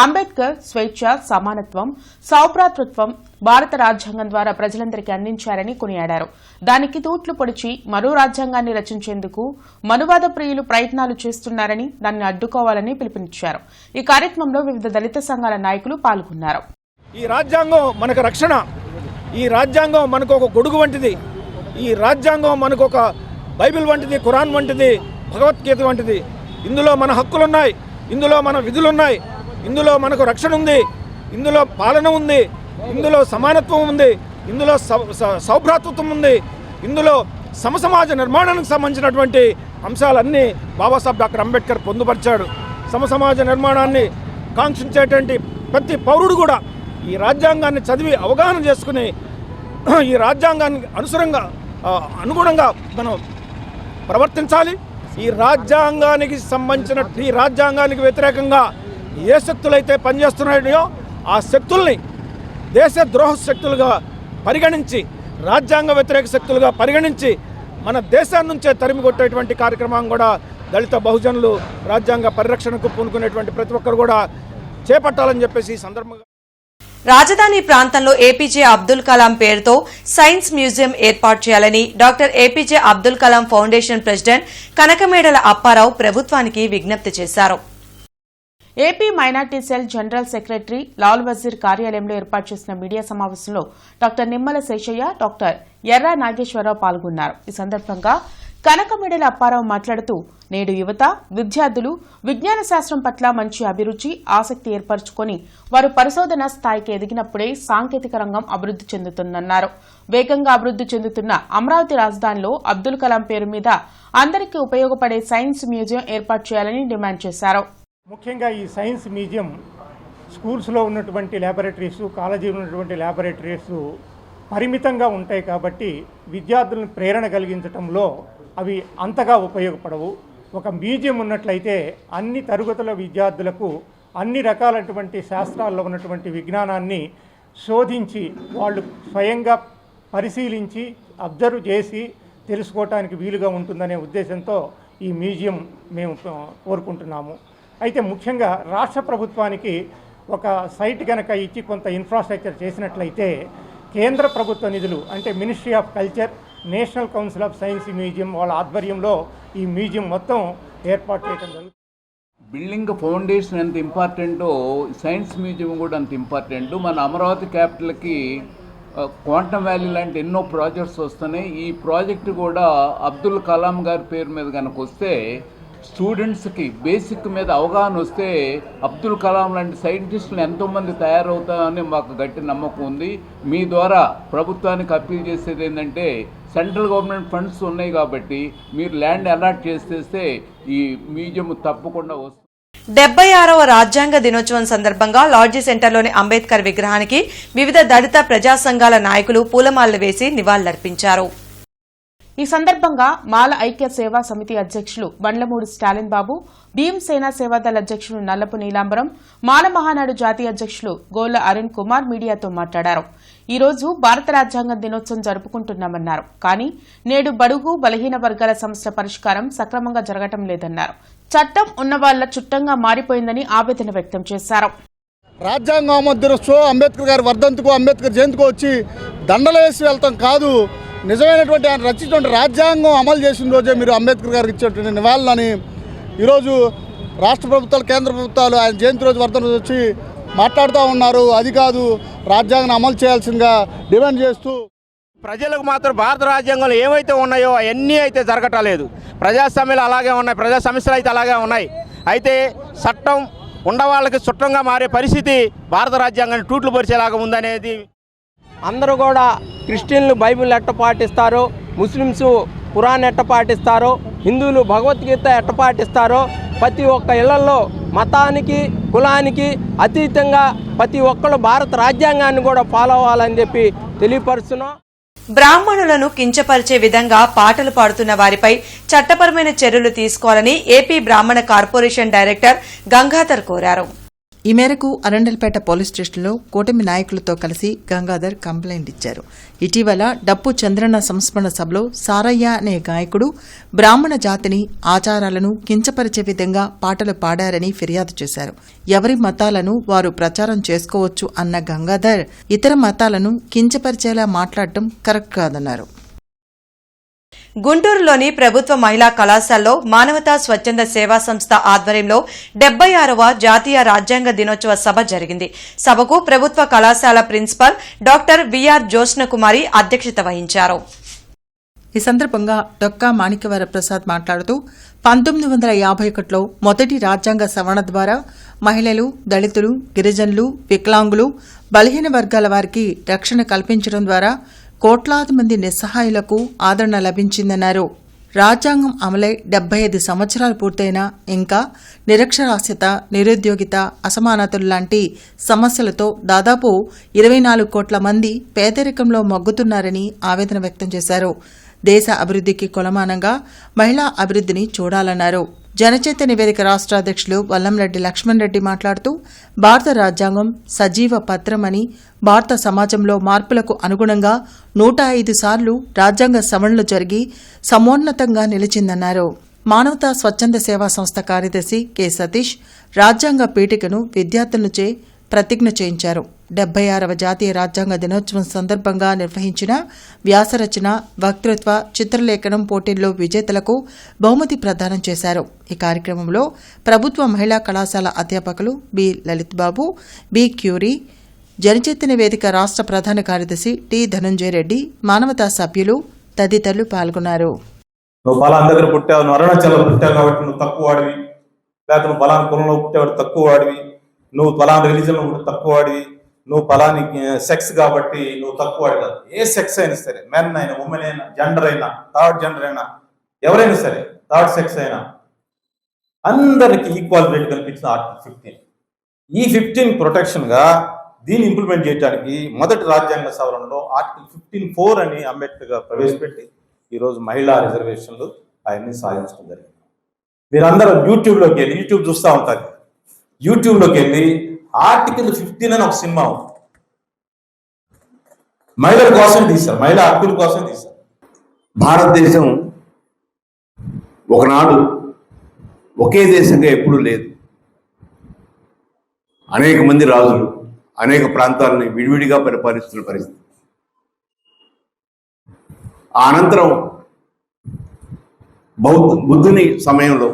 అంబేద్కర్ స్వేచ్ఛ, సమానత్వం, సౌభ్రాతృత్వం భారత రాజ్యాంగం ద్వారా ప్రజలందరికీ అందించారని కొనియాడారు. దానికి తూట్లు పొడిచి మరో రాజ్యాంగాన్ని రచించేందుకు మనువాద ప్రియులు ప్రయత్నాలు చేస్తున్నారని దాన్ని అడ్డుకోవాలని పిలుపునిచ్చారు. ఈ కార్యక్రమంలో వివిధ దళిత సంఘాల నాయకులు పాల్గొన్నారు. ఈ రాజ్యాంగం మనకు రక్షణ, ఈ రాజ్యాంగం మనకు ఒక గొడుగు వంటిది, ఈ రాజ్యాంగం మనకు ఒక బైబిల్ వంటిది, ఖురాన్ వంటిది, భగవద్గీత వంటిది. ఇందులో మన హక్కులున్నాయి, ఇందులో మన విధులున్నాయి, ఇందులో మనకు రక్షణ ఉంది, ఇందులో పాలన ఉంది, ఇందులో సమానత్వం ఉంది, ఇందులో సౌభ్రాతృత్వం ఉంది, ఇందులో సమసమాజ నిర్మాణానికి సంబంధించినటువంటి అంశాలన్నీ బాబాసాహెబ్ డాక్టర్ అంబేద్కర్ పొందుపరిచాడు. సమసమాజ నిర్మాణాన్ని కాంక్షించేటువంటి ప్రతి పౌరుడు కూడా ఈ రాజ్యాంగాన్ని చదివి అవగాహన చేసుకుని ఈ రాజ్యాంగానికి అనుగుణంగా మనం ప్రవర్తించాలి. ఈ రాజ్యాంగానికి సంబంధించిన ఈ రాజ్యాంగానికి వ్యతిరేకంగా ఏ శక్తులైతే పనిచేస్తున్నాయో ఆ శక్తుల్ని దేశద్రోహ శక్తులుగా పరిగణించి, రాజ్యాంగ వ్యతిరేక శక్తులుగా పరిగణించి మన దేశాన్ని నుంచే తరిమి కొట్టేటువంటి కార్యక్రమం కూడా దళిత బహుజనులు రాజ్యాంగ పరిరక్షణకు పూనుకునేటువంటి ప్రతి ఒక్కరు కూడా చేపట్టాలని చెప్పేసి ఈ సందర్భంగా రాజధాని ప్రాంతంలో ఏపీజే అబ్దుల్ కలాం పేరుతో సైన్స్ మ్యూజియం ఏర్పాటు చేయాలని doctor APJ Abdul Kalam foundation president Kanakamedala Apparao ప్రభుత్వానికి విజ్ఞప్తి చేశారు. AP minority cell general secretary Lal Wazir కార్యాలయంలో ఏర్పాటు చేసిన మీడియా సమావేశంలో డాక్టర్ నిమ్మల శేషయ్య, డాక్టర్ ఎర్రా నాగేశ్వరరావు పాల్గొన్నారు. ఈ సందర్భంగా కనకమేడల అప్పారావు మాట్లాడుతూ నేడు యువత, విద్యార్థులు విజ్ఞాన శాస్త్రం పట్ల మంచి అభిరుచి, ఆసక్తి ఏర్పరచుకుని వారు పరిశోధన స్థాయికి ఎదిగినప్పుడే సాంకేతిక రంగం అభివృద్ది చెందుతుందన్నారు. వేగంగా అభివృద్ది చెందుతున్న అమరావతి రాజధానిలో అబ్దుల్ కలాం పేరు మీద అందరికీ ఉపయోగపడే సైన్స్ మ్యూజియం ఏర్పాటు చేయాలని డిమాండ్ చేశారు. ముఖ్యంగా ఈ సైన్స్ మ్యూజియం స్కూల్స్లో ఉన్నటువంటి ల్యాబొరేటరీస్, కాలేజీలో ఉన్నటువంటి ల్యాబొరేటరీస్ పరిమితంగా ఉంటాయి కాబట్టి విద్యార్థులను ప్రేరణ కలిగించడంలో అవి అంతగా ఉపయోగపడవు. ఒక మ్యూజియం ఉన్నట్లయితే అన్ని తరగతుల విద్యార్థులకు అన్ని రకాలైనటువంటి శాస్త్రాల్లో ఉన్నటువంటి విజ్ఞానాన్ని శోధించి వాళ్ళు స్వయంగా పరిశీలించి అబ్జర్వ్ చేసి తెలుసుకోవటానికి వీలుగా ఉంటుందనే ఉద్దేశంతో ఈ మ్యూజియం మేము కోరుకుంటున్నాము. అయితే ముఖ్యంగా రాష్ట్ర ప్రభుత్వానికి ఒక సైట్ కనుక ఇచ్చి కొంత ఇన్ఫ్రాస్ట్రక్చర్ చేసినట్లయితే కేంద్ర ప్రభుత్వ నిధులు అంటే ministry of culture national council of science museum వాళ్ళ ఆధ్వర్యంలో ఈ మ్యూజియం మొత్తం ఏర్పాటు చేయడం జరుగుతుంది. బిల్డింగ్ ఫౌండేషన్ ఎంత ఇంపార్టెంటో సైన్స్ మ్యూజియం కూడా అంత ఇంపార్టెంట్. మన అమరావతి క్యాపిటల్కి క్వాంటమ్ వ్యాలీ లాంటి ఎన్నో ప్రాజెక్ట్స్ వస్తున్నాయి. ఈ ప్రాజెక్టు కూడా అబ్దుల్ కలాం గారి పేరు మీద కనుక వస్తే స్టూడెంట్స్కి బేసిక్ మీద అవగాహన వస్తే అబ్దుల్ కలాం లాంటి సైంటిస్టులు ఎంతోమంది తయారవుతారని మాకు గట్టి నమ్మకం ఉంది. మీ ద్వారా ప్రభుత్వానికి అప్పీల్ చేసేది ఏంటంటే సెంట్రల్ గవర్నమెంట్ ఫండ్స్ ఉన్నాయి కాబట్టి మీరు ల్యాండ్ అలాట్ చేసేస్తే ఈ మ్యూజియం తప్పకుండా వస్తుంది. 76వ రాజ్యాంగ దినోత్సవం సందర్భంగా లాడ్జీ సెంటర్లోని అంబేద్కర్ విగ్రహానికి వివిధ దళిత ప్రజా సంఘాల నాయకులు పూలమాలలు వేసి నివాళులర్పించారు. ఈ సందర్భంగా మాల ఐక్య సేవా సమితి అధ్యక్షులు బండ్లమూడి స్టాలిన్ బాబు, భీం సేనా సేవాదళ అధ్యక్షులు నల్లపు నీలాంబరం, మాల మహానాడు జాతీయ అధ్యక్షులు గోళ్ల అరుణ్ కుమార్ మీడియాతో మాట్లాడారు. ఈ రోజు భారత రాజ్యాంగ దినోత్సవం జరుపుకుంటున్నామన్నారు. కానీ నేడు బడుగు బలహీన వర్గాల సమస్యల పరిష్కారం సక్రమంగా జరగటం లేదన్నారు. చట్టం ఉన్నవాళ్ల చుట్టంగా మారిపోయిందని ఆవేదన వ్యక్తం చేశారు. రాజ్యాంగ దినోత్సవం అంబేద్కర్ గారి వర్ధంతికో అంబేద్కర్ జయంతికో వచ్చి దండలేసి వెళ్తాం కాదు. నిజమైనటువంటి ఆయన రచించినటువంటి రాజ్యాంగం అమలు చేసిన రోజే మీరు అంబేద్కర్ గారికి ఇచ్చేటువంటి నివాళులని ఈరోజు రాష్ట్ర ప్రభుత్వాలు, కేంద్ర ప్రభుత్వాలు ఆయన జయంతి రోజు వర్ధంతి రోజు వచ్చి మాట్లాడుతూ ఉన్నారు. అది కాదు, రాజ్యాంగం అమలు చేయాల్సిందిగా డిమాండ్ చేస్తూ ప్రజలకు మాత్రం భారత రాజ్యాంగంలో ఏవైతే ఉన్నాయో అవన్నీ అయితే జరగటలేదు. ప్రజాస్వామ్యాలు అలాగే ఉన్నాయి, ప్రజా సమస్యలు అయితే అలాగే ఉన్నాయి. అయితే చట్టం ఉండవాళ్ళకి చుట్టంగా మారే పరిస్థితి భారత రాజ్యాంగాన్ని టూట్లు పరిచేలాగా ఉందనేది. అందరూ కూడా క్రిస్టియన్లు బైబిల్ ఎట్ట పాటిస్తారో, ముస్లిమ్స్ ఖురాన్ ఎట్ట పాటిస్తారో, హిందువులు భగవద్గీత ఎట్ట పాటిస్తారో, ప్రతి ఒక్క ఇళ్లలో మతానికి కులానికి అతీతంగా ప్రతి ఒక్కరు భారత రాజ్యాంగాన్ని కూడా ఫాలో అవ్వాలని చెప్పి తెలియపరుస్తున్నాం. బ్రాహ్మణులను కించపరిచే విధంగా పాటలు పాడుతున్న వారిపై చట్టపరమైన చర్యలు తీసుకోవాలని ఏపీ బ్రాహ్మణ కార్పొరేషన్ డైరెక్టర్ గంగాధర్ కోరారు. ఈ మేరకు అరండల్పేట పోలీస్ స్టేషన్లో కూటమి నాయకులతో కలిసి గంగాధర్ కంప్లైంట్ ఇచ్చారు. ఇటీవల డప్పు చంద్రన్న సంస్మరణ సభలో సారయ్య అనే గాయకుడు బ్రాహ్మణ జాతిని, ఆచారాలను కించపరిచే విధంగా పాటలు పాడారని ఫిర్యాదు చేశారు. ఎవరి మతాలను వారు ప్రచారం చేసుకోవచ్చు అన్న గంగాధర్ ఇతర మతాలను కించపరిచేలా మాట్లాడటం కరెక్ట్ కాదన్నారు. గుంటూరులోని ప్రభుత్వ మహిళా కళాశాలలో మానవతా స్వచ్ఛంద సేవా సంస్థ ఆధ్వర్యంలో 76వ జాతీయ రాజ్యాంగ దినోత్సవ సభ జరిగింది. సభకు ప్రభుత్వ కళాశాల ప్రిన్సిపల్ డాక్టర్ విఆర్ జ్యోత్స్నకుమారి అధ్యక్షత వహించారు. ఈ సందర్భంగా డొక్కా మాణిక్యవర ప్రసాద్ మాట్లాడుతూ 1951లో మొదటి రాజ్యాంగ సవరణ ద్వారా మహిళలు, దళితులు, గిరిజనులు, వికలాంగులు, బలహీన వర్గాల వారికి రక్షణ కల్పించడం ద్వారా కోట్లాది మంది నిస్సహాయులకు ఆదరణ లభించిందన్నారు. రాజ్యాంగం అమలై 75 సంవత్సరాలు పూర్తయినా ఇంకా నిరక్షరాస్యత, నిరుద్యోగిత, అసమానతలు లాంటి సమస్యలతో దాదాపు 24 కోట్ల మంది పేదరికంలో మగ్గుతున్నారని ఆవేదన వ్యక్తం చేశారు. దేశ అభివృద్ధికి కొలమానంగా మహిళా అభివృద్ధిని చూడాలన్నారు. జనచైతన్య వేదిక రాష్ట్ర అధ్యక్షులు వల్లంరెడ్డి లక్ష్మణ్ రెడ్డి మాట్లాడుతూ భారత రాజ్యాంగం సజీవ పత్రమని, భారత సమాజంలో మార్పులకు అనుగుణంగా 105 సార్లు రాజ్యాంగ సవరణలు జరిగి సమున్నతంగా నిలిచిందన్నారు. మానవతా స్వచ్ఛంద సేవా సంస్థ కార్యదర్శి కె సతీష్ రాజ్యాంగ పీఠికను విద్యార్థులచే ప్రతిజ్ఞ చేయించారు. 76వ జాతీయ రాజ్యాంగ దినోత్సవం సందర్భంగా నిర్వహించిన వ్యాసరచన, వక్తృత్వ, చిత్రలేఖనం పోటీల్లో విజేతలకు బహుమతి ప్రదానం చేశారు. ఈ కార్యక్రమంలో ప్రభుత్వ మహిళా కళాశాల అధ్యాపకులు బి లలిత్ బాబు, బి క్యూరీ, జనచైతన్య వేదిక రాష్ట్ర ప్రధాన కార్యదర్శి టి ధనంజయ రెడ్డి, మానవతా సభ్యులు తదితరులు పాల్గొన్నారు. నువ్వు బలాన్ దగ్గర పుట్టావు, నువ్వు అరుణాచలం పుట్టావు కాబట్టి నువ్వు తక్కువ వాడివి, లేకపోతే నువ్వు బలాన్ కులంలో పుట్టావు తక్కువ వాడివి, నువ్వు పలానా రిలీజన్లో ఉంటే తక్కువ వాడివి, నువ్వు పలాని సెక్స్ కాబట్టి నువ్వు తక్కువ వాడి కాదు. ఏ సెక్స్ అయినా సరే, మెన్ అయినా, ఉమెన్ అయినా, జెండర్ అయినా, థర్డ్ జెండర్ అయినా, ఎవరైనా సరే, థర్డ్ సెక్స్ అయినా అందరికి ఈక్వల్ రేట్ కల్పించిన ఆర్టికల్ 15. ఈ 15 ప్రొటెక్షన్గా దీన్ని ఇంప్లిమెంట్ చేయడానికి మొదటి రాజ్యాంగ సవరణలో ఆర్టికల్ 15(4) అని అంబేద్కర్ గారు ప్రవేశపెట్టి ఈరోజు మహిళా రిజర్వేషన్లు అవన్నీ సాధించడం జరిగింది. మీరందరూ యూట్యూబ్ చూస్తూ ఉంటారు. యూట్యూబ్లోకి వెళ్ళి ఆర్టికల్ 15 అని ఒక సినిమా ఉంది. మహిళల కోసం తీశారు, మహిళా హక్కుల కోసం తీశారు. భారతదేశం ఒకనాడు ఒకే దేశంగా ఎప్పుడూ లేదు. అనేక మంది రాజులు అనేక ప్రాంతాలని విడివిడిగా పరిపాలిస్తున్న పరిస్థితి. ఆ అనంతరం బుద్ధుని సమయంలో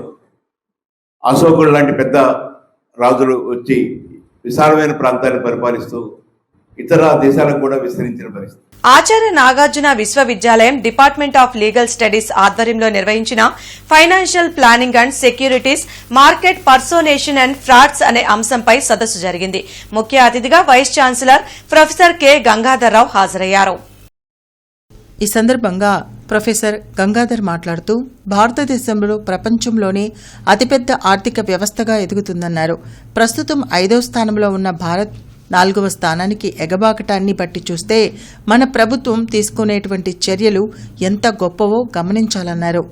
అశోకుడు లాంటి పెద్ద రాజులు వచ్చి విశాలమైన ప్రాంతాన్ని పరిపాలిస్తూ ఇతర దేశాలకు కూడా విస్తరించిన పరిస్థితి. ఆచార్య నాగార్జున విశ్వవిద్యాలయం డిపార్ట్మెంట్ ఆఫ్ లీగల్ స్టడీస్ ఆధ్వర్యంలో నిర్వహించిన financial planning and securities market personation and frauds అనే అంశంపై సదస్సు జరిగింది. ముఖ్య అతిథిగా vice chancellor professor K Gangadhar Rao హాజరయ్యారు. ఈ సందర్భంగా ప్రొఫెసర్ గంగాధర్ మాట్లాడుతూ భారతదేశంలో ప్రపంచంలోనే అతిపెద్ద ఆర్థిక వ్యవస్థగా ఎదుగుతుందన్నారు. ప్రస్తుతం 5వ స్థానంలో ఉన్న భారత్ 4వ స్థానానికి ఎగబాకటాన్ని బట్టి చూస్తే మన ప్రభుత్వం తీసుకునేటువంటి చర్యలు ఎంత గొప్పవో గమనించాలన్నారు.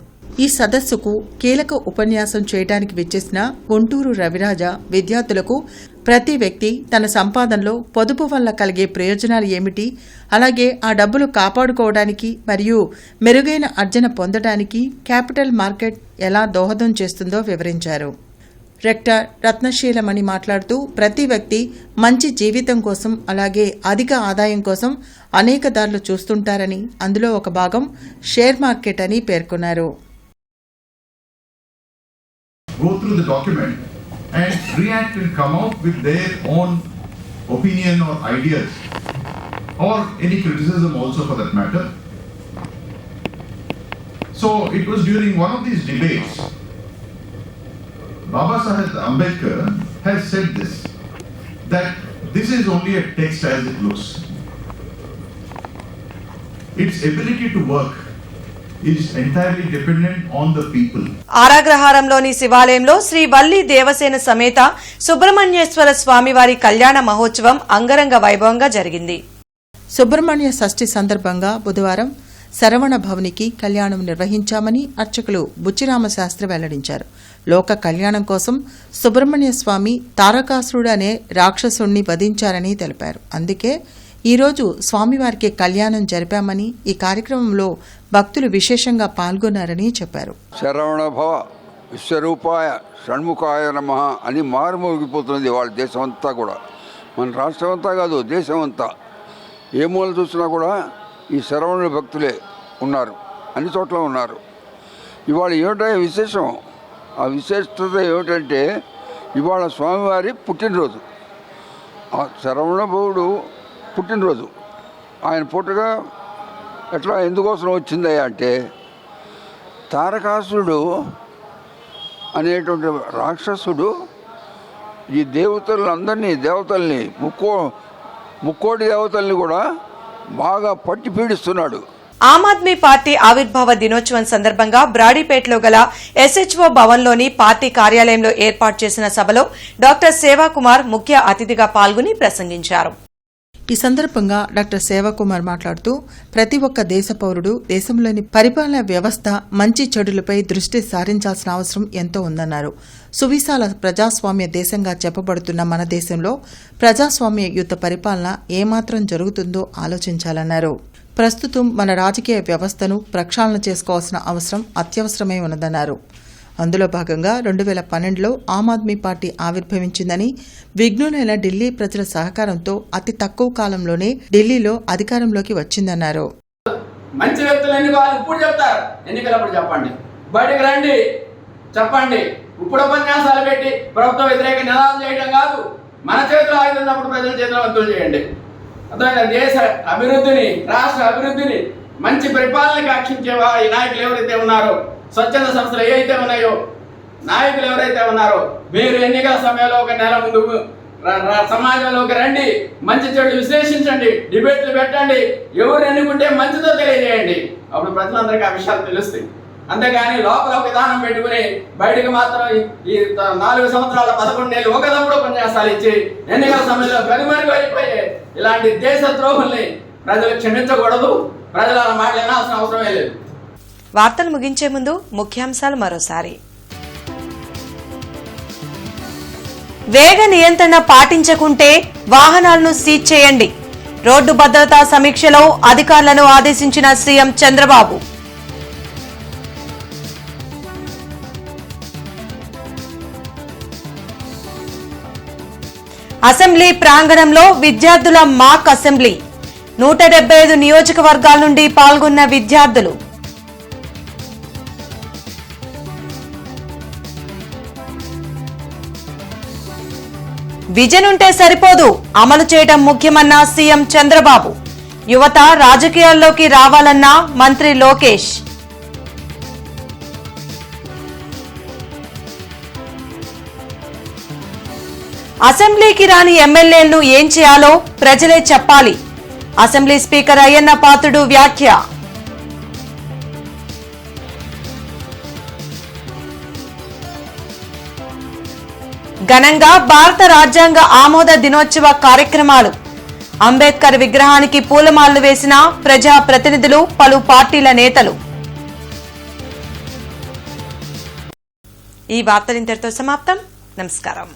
ఈ సదస్సుకు కీలక ఉపన్యాసం చేయడానికి విచ్చేసిన గుంటూరు రవిరాజ విద్యార్థులకు ప్రతి వ్యక్తి తన సంపాదనలో పొదుపు వల్ల కలిగే ప్రయోజనాలు ఏమిటి, అలాగే ఆ డబ్బులు కాపాడుకోవడానికి మరియు మెరుగైన అర్జన పొందడానికి క్యాపిటల్ మార్కెట్ ఎలా దోహదం చేస్తుందో వివరించారు. రెక్టర్ రత్నశీలమణి మాట్లాడుతూ ప్రతి వ్యక్తి మంచి జీవితం కోసం అలాగే అధిక ఆదాయం కోసం అనేక దారులు చూస్తుంటారని, అందులో ఒక భాగం షేర్ మార్కెట్ అని పేర్కొన్నారు. Go through the document and react and come out with their own opinion or ideas or any criticism also for that matter. So it was during one of these debates, Baba Saheb Ambedkar has said this, that this is only a text as it looks. Its ability to work is entirely dependent on the people. ఆరాగ్రహారంలోని శివాలయంలో శ్రీ వల్లి దేవసేన సమేత సుబ్రహ్మణ్యేశ్వర స్వామివారి కళ్యాణ మహోత్సవం అంగరంగ వైభవంగా జరిగింది. సుబ్రహ్మణ్య షష్ఠి సందర్భంగా బుధవారం శరవణ భవనికి కళ్యాణం నిర్వహించామని అర్చకులు బుచ్చిరామ శాస్త్రి వెల్లడించారు. లోక కళ్యాణం కోసం సుబ్రహ్మణ్య స్వామి తారకాసురుడు అనే రాక్షసుణ్ణి వధించారని తెలిపారు. అందుకే ఈరోజు స్వామివారికి కళ్యాణం జరిపామని, ఈ కార్యక్రమంలో భక్తులు విశేషంగా పాల్గొన్నారని చెప్పారు. శరవణ భవ విశ్వరూపాయ షణ్ముఖాయ నమః అని మారుమోగిపోతుంది వాళ్ళ దేశం అంతా కూడా. మన రాష్ట్రం అంతా కాదు, దేశం అంతా ఏ మూల చూసినా కూడా ఈ శరవణ భక్తులే ఉన్నారు, అన్ని చోట్ల ఉన్నారు. ఇవాళ ఏమిటో విశేషం, ఆ విశేషత ఏమిటంటే ఇవాళ స్వామివారి పుట్టినరోజు. ఆ శరవణ భవుడు పుట్టినరోజు. ఆయన పుట్టగా ఎట్లా ఎందుకోసం వచ్చిందయ్యా అంటే, తారకాసురుడు అనేటువంటి రాక్షసుడు ఈ దేవతల్ని ముక్కోటి దేవతల్ని కూడా బాగా పట్టి పీడిస్తున్నాడు. ఆమ్ ఆద్మీ పార్టీ ఆవిర్భావ దినోత్సవం సందర్భంగా బ్రాడీపేటలో గల ఎస్హెచ్ఓ భవన్లోని పార్టీ కార్యాలయంలో ఏర్పాటు చేసిన సభలో డాక్టర్ సేవాకుమార్ ముఖ్య అతిథిగా పాల్గొని ప్రసంగించారు. ఈ సందర్భంగా డాక్టర్ సేవాకుమార్ మాట్లాడుతూ ప్రతి ఒక్క దేశ పౌరుడు దేశంలోని పరిపాలనా వ్యవస్థ మంచి చెడులపై దృష్టి సారించాల్సిన అవసరం ఎంతో ఉందన్నారు. సువిశాల ప్రజాస్వామ్య దేశంగా చెప్పబడుతున్న మన దేశంలో ప్రజాస్వామ్యయుత పరిపాలన ఏమాత్రం జరుగుతుందో ఆలోచించాలన్నారు. ప్రస్తుతం మన రాజకీయ వ్యవస్థను ప్రక్షాళన చేసుకోవాల్సిన అవసరం అత్యవసరమై ఉన్నదన్నారు. అందులో భాగంగా 2012లో ఆమ్ ఆద్మీ పార్టీ ఆవిర్భవించిందని, విఘ్నులైన ఢిల్లీ ప్రజల సహకారంతో అతి తక్కువ కాలంలోనే ఢిల్లీలో అధికారంలోకి వచ్చిందన్నారు. మంచి వ్యక్తులన్నీ వాళ్ళు ఇప్పుడు చెప్తారు, ఎన్నికలప్పుడు చెప్పండి, బయటకు రండి, చెప్పండి. ఇప్పుడు ఉపన్యాసాలు పెట్టి ప్రభుత్వ వ్యతిరేక నినాదాలు చేయడం కాదు, మన చేతిలో ఆయుధం ఉన్నప్పుడు ప్రజల చేతిలో వంతులు చేయండి. అర్థమైనా? దేశ అభివృద్ధిని, రాష్ట్ర అభివృద్ధిని, మంచి పరిపాలనకి ఆక్షించే ఈ నాయకులు ఎవరైతే ఉన్నారో, స్వచ్ఛంద సంస్థలు ఏవైతే ఉన్నాయో, నాయకులు ఎవరైతే ఉన్నారో, మీరు ఎన్నికల సమయంలో ఒక నెల ముందు సమాజంలోకి రండి, మంచి చెడు విశ్లేషించండి, డిబేట్లు పెట్టండి, ఎవరు ఎన్నుకుంటే మంచిదో తెలియజేయండి. అప్పుడు ప్రజలందరికీ ఆ విషయాలు తెలుస్తాయి. అంతేగాని లోపల విధానం పెట్టుకుని బయటకు మాత్రం ఈ 4 సంవత్సరాల 11 నెలలు ఒకదప్పుడు ఉపన్యాసాలు ఇచ్చి ఎన్నికల సమయంలో కనుమరుగైపోయే ఇలాంటి దేశ ద్రోహుల్ని ప్రజలు క్షమించకూడదు. ప్రజలు అలా మాటలు వినాల్సిన అవసరమే లేదు. వార్తలు ముగించే ముందు ముఖ్యాంశాలు మరోసారి. వేగ నియంత్రణ పాటించకుంటే వాహనాలను సీజ్ చేయండి. రోడ్డు భద్రతా సమీక్షలో అధికారులను ఆదేశించిన సీఎం చంద్రబాబు. అసెంబ్లీ ప్రాంగణంలో విద్యార్థుల మాక్ అసెంబ్లీ. 175 నియోజకవర్గాల నుండి పాల్గొన్న విద్యార్థులు. విజన్ ఉంటే సరిపోదు, అమలు చేయడం ముఖ్యమన్న సీఎం చంద్రబాబు. యువత రాజకీయాల్లోకి రావాలన్న మంత్రి లోకేష్. అసెంబ్లీకి రాని ఎమ్మెల్యేలను ఏం చేయాలో ప్రజలే చెప్పాలి. అసెంబ్లీ స్పీకర్ అయ్యన్న పాత్రుడు వ్యాఖ్య. ఘనంగా భారత రాజ్యాంగ ఆమోద దినోత్సవ కార్యక్రమాలు. అంబేద్కర్ విగ్రహానికి పూలమాలలు వేసిన ప్రజా ప్రతినిధులు, పలు పార్టీల నేతలు. ఈ వార్తలు ఇంతటితో సమాప్తం. నమస్కారం.